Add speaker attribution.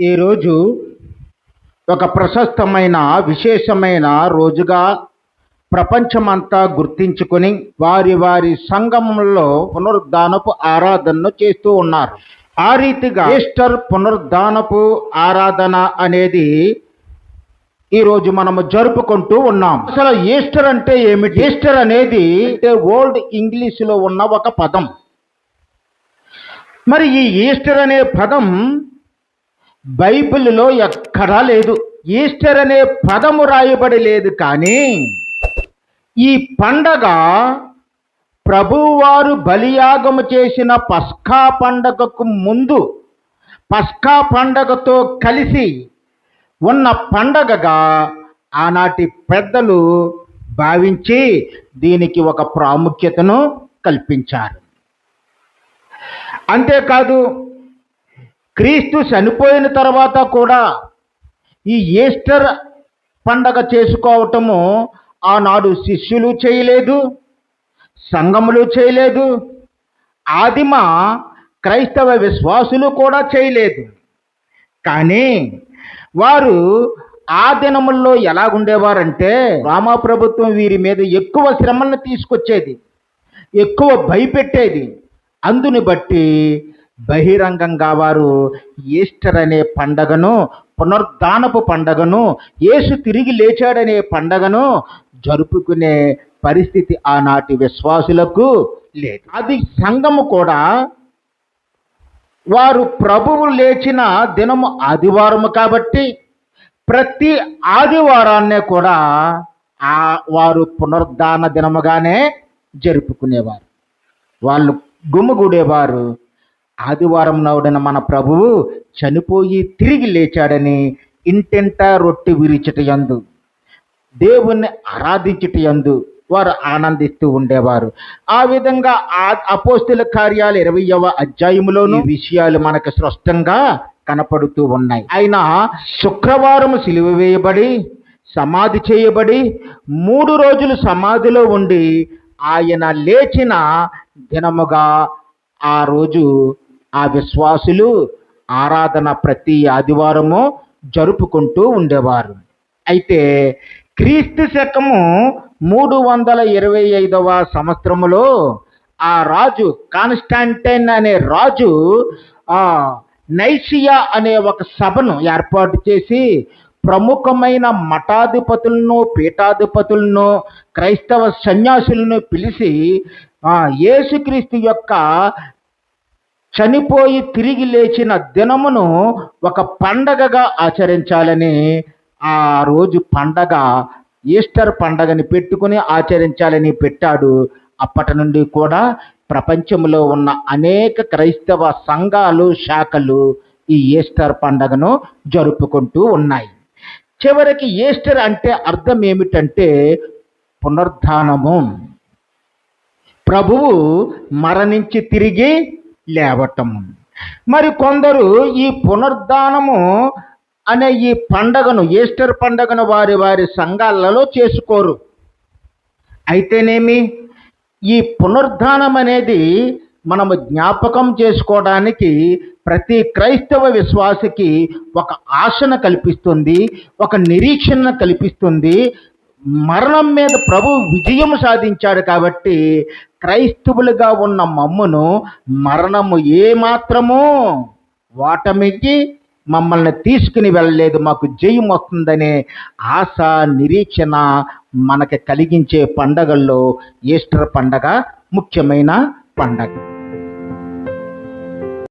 Speaker 1: ఈరోజు ఒక ప్రశస్తమైన విశేషమైన రోజుగా ప్రపంచమంతా గుర్తించుకొని వారి వారి సంఘములలో పునరుద్ధానపు ఆరాధనను చేస్తూ ఉన్నారు. ఆ రీతిగా ఈస్టర్ పునరుద్ధానపు ఆరాధన అనేది ఈరోజు మనము జరుపుకుంటూ ఉన్నాం. అసలు ఈస్టర్ అంటే ఏమిటి? ఈస్టర్ అనేది ఓల్డ్ ఇంగ్లీష్లో ఉన్న ఒక పదం. మరి ఈ ఈస్టర్ అనే పదం బైబిల్లో ఎక్కడా లేదు. ఈస్టర్ అనే పదము రాయబడి లేదు. కానీ ఈ పండగ ప్రభువారు బలియాగము చేసిన పస్కా పండగకు ముందు పస్కా పండగతో కలిసి ఉన్న పండగగా ఆనాటి పెద్దలు భావించి దీనికి ఒక ప్రాముఖ్యతను కల్పించారు. అంతేకాదు, క్రీస్తు చనిపోయిన తర్వాత కూడా ఈ ఈస్టర్ పండగ చేసుకోవటము ఆనాడు శిష్యులు చేయలేదు, సంఘములు చేయలేదు, ఆదిమ క్రైస్తవ విశ్వాసులు కూడా చేయలేదు. కానీ వారు ఆ దినముల్లో ఎలాగుండేవారంటే, రామా ప్రభుత్వం వీరి మీద ఎక్కువ శ్రమలను తీసుకొచ్చేది, ఎక్కువ భయపెట్టేది. అందుని బట్టి బహిరంగంగా వారు ఈస్టర్ అనే పండగను, పునరుద్ధానపు పండగను, యేసు తిరిగి లేచాడనే పండగను జరుపుకునే పరిస్థితి ఆనాటి విశ్వాసులకు లేదు. అది సంఘము కూడా వారు ప్రభువు లేచిన దినము ఆదివారము కాబట్టి ప్రతి ఆదివారాన్నే కూడా వారు పునరుద్ధాన దినముగానే జరుపుకునేవారు. వాళ్ళు గుమిగూడేవారు. ఆదివారం నాడున మన ప్రభువు చనిపోయి తిరిగి లేచాడని ఇంటింటా రొట్టె విరిచుట యందు, దేవుణ్ణి ఆరాధించుట యందు వారు ఆనందిస్తూ ఉండేవారు. ఆ విధంగా అపోస్తుల కార్యాలు 20వ అధ్యాయములోని విషయాలు మనకు స్పష్టంగా కనపడుతూ ఉన్నాయి. ఆయన శుక్రవారం సిలువ వేయబడి సమాధి చేయబడి 3 రోజులు సమాధిలో ఉండి ఆయన లేచిన దినముగా ఆ రోజు ఆ విశ్వాసులు ఆరాధన ప్రతి ఆదివారము జరుపుకుంటూ ఉండేవారు. అయితే క్రీస్తు శకము 325వ సంవత్సరములో ఆ రాజు కాన్స్టాంటైన్ అనే రాజు నైసియా అనే ఒక సభను ఏర్పాటు చేసి ప్రముఖమైన మఠాధిపతులను, పీఠాధిపతులను, క్రైస్తవ సన్యాసులను పిలిచి యేసుక్రీస్తు యొక్క చనిపోయి తిరిగి లేచిన దినమును ఒక పండగగా ఆచరించాలని, ఆ రోజు పండగ ఈస్టర్ పండగని పెట్టుకుని ఆచరించాలని పెట్టాడు. అప్పటి నుండి కూడా ప్రపంచంలో ఉన్న అనేక క్రైస్తవ సంఘాలు, శాఖలు ఈ ఈస్టర్ పండగను జరుపుకుంటూ ఉన్నాయి. చివరికి ఈస్టర్ అంటే అర్థం ఏమిటంటే పునరుద్ధానము, ప్రభువు మరణించి తిరిగి లేవటము. మరి కొందరు ఈ పునరుద్ధానము అనే ఈ పండగను, ఈస్టర్ పండగను వారి వారి సంఘాలలో చేసుకోరు. అయితేనేమి, ఈ పునరుద్ధానం అనేది మనము జ్ఞాపకం చేసుకోవడానికి ప్రతి క్రైస్తవ విశ్వాసికి ఒక ఆశను కల్పిస్తుంది, ఒక నిరీక్షణ కల్పిస్తుంది. మరణం మీద ప్రభు విజయం సాధించాడు కాబట్టి క్రైస్తవులుగా ఉన్న మమ్మును మరణము ఏమాత్రము ఓటమికి మమ్మల్ని తీసుకుని వెళ్ళలేదు, మాకు జయం వస్తుందనే ఆశ, నిరీక్షణ మనకి కలిగించే పండగల్లో ఈస్టర్ పండగ ముఖ్యమైన పండగ.